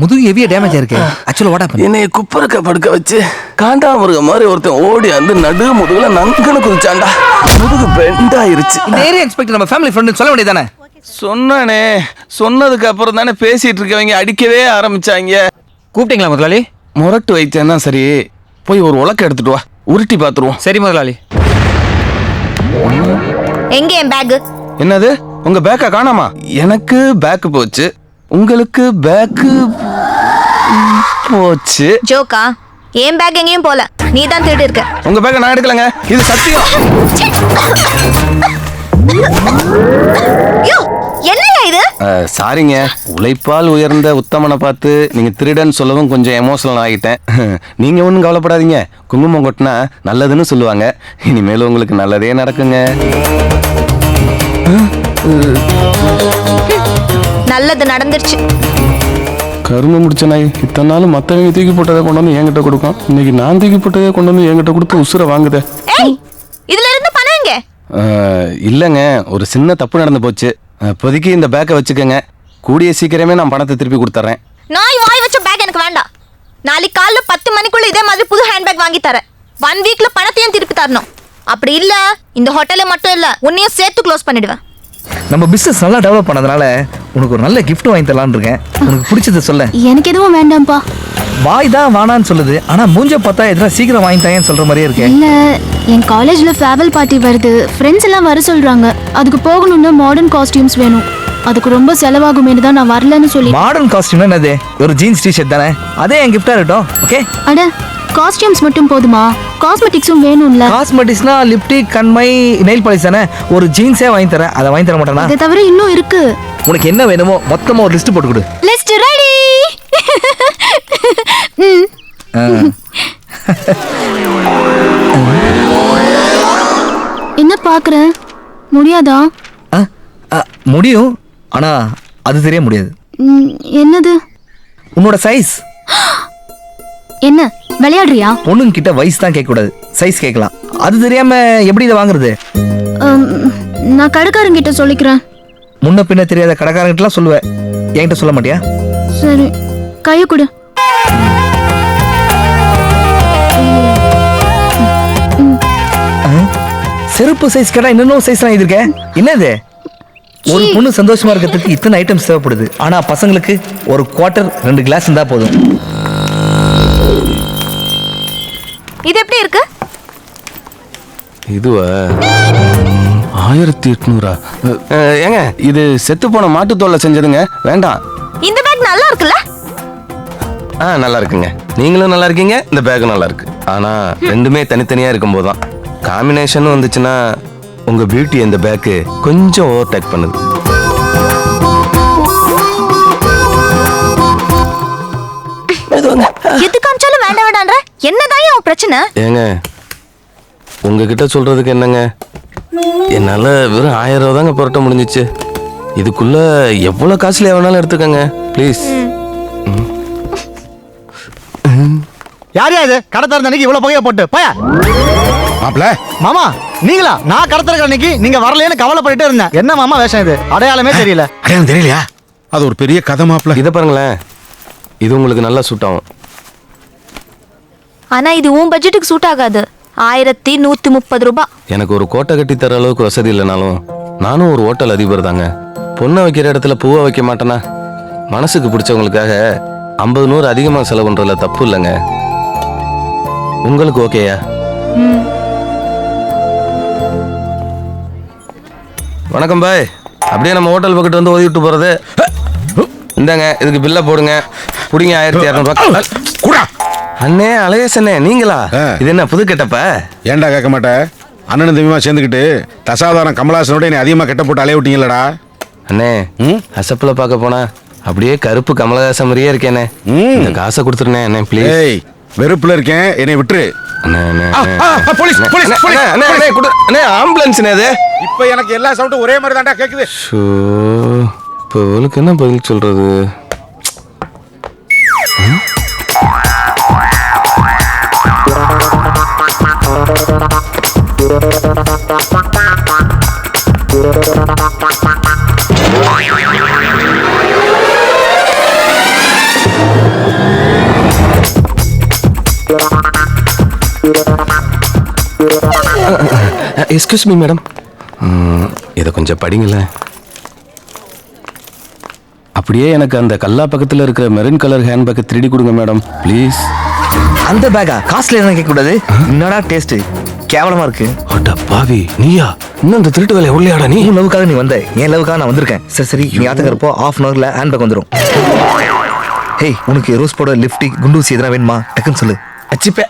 முதுகு ஹெவியா டேமேஜ் ஆயிருக்கு. ஆக்சுவலா வாட் ஹேப்பன்? என்னைய குப்பரக்க படுக்க வச்சு காண்டாமிருகம் மாதிரி ஒருத்தன் ஓடி வந்து நடு முதுகுல நங்கன்னு குதிச்சாண்டா. முதுகு பெண்ட் ஆயிருச்சு. இந்த ஏரியா இன்ஸ்பெக்டர் நம்ம ஃபேமிலி ஃப்ரெண்ட் சொல்ல வேண்டியதானே? சொன்னானே, சொன்னதுக்கு அப்புறம் தானே பேசிட்டு இருக்கவங்க அடிக்கவே ஆரம்பிச்சாங்க. கூப்பிட்டீங்களா முதலாளி? முரட்டு வைத்தியம் தான். சரி, போய் ஒரு உலக்க எடுத்துட்டு வா, உருட்டி பாத்துருவோம். சரி முதலாளி. எங்க என் பேக்? என்னது, உங்க பேக்கை காணாமா? எனக்கு பேக் போச்சு, உங்களுக்கு பேக்கு போச்சு. ஜோக்கா? என் பேக் எங்கேயும் போல, நீ தான் திருடி இருக்க. உங்க பேக்கை நான் எடுக்கலங்க, இது சத்தியம். என்னையா இது? சாரிங்க, உழைப்பால் உயர்ந்த உத்தமனை பார்த்து நீங்க திருடன் சொல்லவும் கொஞ்சம் எமோஷனல் ஆகிட்டேன். நீங்க ஒன்றும் கவலைப்படாதீங்க, குங்குமம் கொட்டினா நல்லதுன்னு சொல்லுவாங்க. இனிமேல் உங்களுக்கு நல்லதே நடக்குங்க. நல்லது நடந்துருச்சு. கரும்பு முடிச்ச நாய் இத்தனை நாள் மற்றவங்க தூக்கி போட்டதை கொண்டு வந்து என்கிட்ட கொடுக்கும். இன்னைக்கு நான் தூக்கி போட்டதை கொண்டு வந்து என்கிட்ட கொடுத்து உசுரை வாங்குதே. இதுல இருந்து பணம் எங்க? இல்லைங்க, ஒரு சின்ன தப்பு நடந்து போச்சு. இப்போதைக்கு இந்த பேக்கை வச்சுக்கோங்க, கூடிய சீக்கிரமே நான் பணத்தை திருப்பி கொடுத்துறேன். நாய் வாய் வச்ச பேக் எனக்கு வேண்டாம். நாளைக்கு காலைல 10 மணிக்குள்ள இதே மாதிரி புது ஹேண்ட் பேக் வாங்கி தரேன். 1 வீக்ல பணத்தையும் திருப்பி தரணும். அப்படி இல்ல இந்த ஹோட்டலே மட்டும் இல்ல, உன்னையும் சேர்த்து க்ளோஸ் பண்ணிடுவேன். நம்ம பிசினஸ் நல்லா டெவலப் பண்ணதுனால உனக்கு ஒரு நல்ல கிஃப்ட் வாங்கி தரலான்னு இருக்கேன். உனக்கு பிடிச்சத சொல்ல. எனக்கு எதுவும் வேண்டாம்ப்பா. வாய் தான் வானான்னு சொல்லுது, ஆனா மூஞ்ச பார்த்தா எதனா சீக்கிரம் வாங்கி தாயேன்னு சொல்ற மாதிரியே இருக்கு. இல்ல, என் காலேஜ்ல ஃபேர்வெல் பார்ட்டி வருது, ஃப்ரெண்ட்ஸ் எல்லாம் வர சொல்றாங்க. அதுக்கு போகணும்னா மாடர்ன் காஸ்டியூம்ஸ் வேணும். அதுக்கு ரொம்ப செலவாகுமேனு தான் நான் வரலன்னு சொல்லி. மாடர்ன் காஸ்டியூம்னா என்னது? ஒரு ஜீன்ஸ் டி-ஷர்ட் தானே, அதே என் கிஃப்டா இருக்கட்டும். ஓகே? அட, காஸ்டியூம்ஸ் மட்டும் போதுமா? காஸ்மெட்டிக்ஸும் வேணும்ல? காஸ்மெட்டிக்ஸ்னா லிப்டிக், கண்மை, நெயில் பாலிஷ் தானே. ஒரு ஜீன்ஸே வாங்கி தரேன், அதை வாங்கி தர மாட்டேனா? இதை தவிர இன்னும் இருக்கு. உனக்கு என்ன வேணுமோ மொத்தமா ஒரு லிஸ்ட் போட்டு கொடு. List ready. என்ன பாக்குற? முடியாதா? முடியும், ஆனா அது தெரிய முடியாது. என்னது? உன்னோட சைஸ். என்ன விளையாடுறியா? பொண்ணுங்க கிட்ட வயசு தான் கேட்க கூடாது, சைஸ் கேட்கலாம். அது தெரியாம எப்படி இதை வாங்குறது? நான் கடைக்காரங்கிட்ட சொல்லிக்கிறேன். முன்ன பின்ன தெரியாத கடைக்காரங்கிட்டலாம் சொல்லுவேன், என்கிட்ட சொல்ல மாட்டியா? சரி, கைய கொடு. செருப்பு சைஸ் கேட்டா இன்னொரு சைஸ் தான் இருக்கேன். என்னது? ஒரு பொண்ணு சந்தோஷமா இருக்கிறதுக்கு இத்தனை ஐட்டம்ஸ் தேவைப்படுது. ஆனா பசங்களுக்கு ஒரு குவார்ட்டர் 2 கிளாஸ் இருந்தா போதும். இது எப்படி இருக்கு? இதுவா 1800? ஏங்க இது செத்து போன மாட்டுத்தோலை செஞ்சதுங்க, வேண்டாம். இந்த பேக் நல்லா இருக்குல்ல? நல்லா இருக்குங்க. நீங்களும் நல்லா இருக்கீங்க, இந்த பேக் நல்லா இருக்கு. ஆனா ரெண்டுமே தனித்தனியா இருக்கும்போது தான் காம்பினேஷன் வந்துச்சுன்னா உங்க பியூட்டி இந்த பேக்கு கொஞ்சம் ஓவர் டேக் பண்ணுது. எது காமிச்சாலும் வேண்டாம் வேண்டாம்ன்ற என்னதான் உன் பிரச்சனை? ஏங்க உங்ககிட்ட சொல்றதுக்கு என்னங்க, என்னால வெறும் 1000 ரூபா தாங்க புரட்ட முடிஞ்சிச்சு. இதுக்குள்ள எவ்வளவு காசுல வேணாலும் எடுத்துக்கங்க ப்ளீஸ். யாரையா இது கடை திறந்த அன்னைக்கு இவ்வளவு புகையை போட்டு போயா? மாப்ள மாமா நீங்களா? நான் கடை திறக்கிற அன்னைக்கு நீங்க வரலையேன்னு கவலைப்பட்டுட்டே இருந்தேன். என்ன மாமா வேஷம் இது? அடையாளமே தெரியல. அடையாளம் தெரியலையா? அது ஒரு பெரிய கதை மாப்ள. இதை பாருங்களேன், இது உங்களுக்கு நல்லா சூட் ஆகும். ஆனா இது உன் பட்ஜெட்டுக்கு சூட் ஆகாது. 1130 ரூபாய். எனக்கு ஒரு கோட்டை கட்டி தர அளவுக்கு வசதி இல்லைனாலும் நானும் ஒரு ஹோட்டல் அதிபர் தாங்க. பொண்ணை வைக்கிற இடத்துல பூவை வைக்க மாட்டேனா? மனசுக்கு பிடிச்சவங்களுக்காக 50 100 அதிகமாக செலவு பண்றதுல தப்பு இல்லைங்க. உங்களுக்கு ஓகேயா? வணக்கம் பாய். அப்படியே நம்ம ஹோட்டல் பக்கத்து வந்து ஓதி விட்டு போறது. இந்தாங்க இதுக்கு பில்ல போடுங்க. புடிங்க 1200 ரூபாய். அண்ணே அழகேசண்ணே நீங்களா? இது என்ன புது கெட்டப்ப? ஏன்டா கேட்க மாட்டேன்? அண்ணன் தம்பிமா சேர்ந்துக்கிட்டு தசாவதாரம் கமலாசனோட என்னை அதிகமாக கெட்ட போட்டு அலைய விட்டீங்களடா. அண்ணே அசப்புல பார்க்க போனா அப்படியே கருப்பு கமலஹாசன் மாதிரியே இருக்கேனே. இந்த காசை கொடுத்துருனே அண்ணே ப்ளீஸ். வெறுப்புல இருக்கேன், என்னை விட்டுரு. போலீஸ் போலீஸ் ஆம்புலன்ஸ் அது. இப்போ எனக்கு எல்லா சவுண்டும் ஒரே மாதிரி தான்டா கேக்குது. இப்போ இவளுக்கு என்ன பதில் சொல்றது? எக்ஸ்கியூஸ் மீ மேடம், இதை கொஞ்சம் படிங்களேன். அப்படியே எனக்கு அந்த கல்லா பக்கத்தில் இருக்கிற மெரூன் கலர் ஹேண்ட் பேக்கை திருடி கொடுங்க மேடம் ப்ளீஸ். அந்த பேக்கா காஸ்ட்லி எல்லாம் கேட்க கூடாது. என்னடா டேஸ்ட் கேவலமா இருக்கு. அட பாவி நீயா? இன்னும் அந்த திருட்டு வேலை உள்ளையாடா நீ? உன் லவ்வுக்காக நீ வந்த, என் லவ்வுக்காக நான் வந்திருக்கேன். சரி சரி நீ ஆத்துக்கிறப்போ 1/2 hourல ஹேண்ட் பேக் வந்துடும். ஹேய் உனக்கு ரோஸ் பவுடர், லிப்டிக், குண்டூசி எதனா வேணுமா? டக்குன்னு சொல்லு. அச்சிப்பே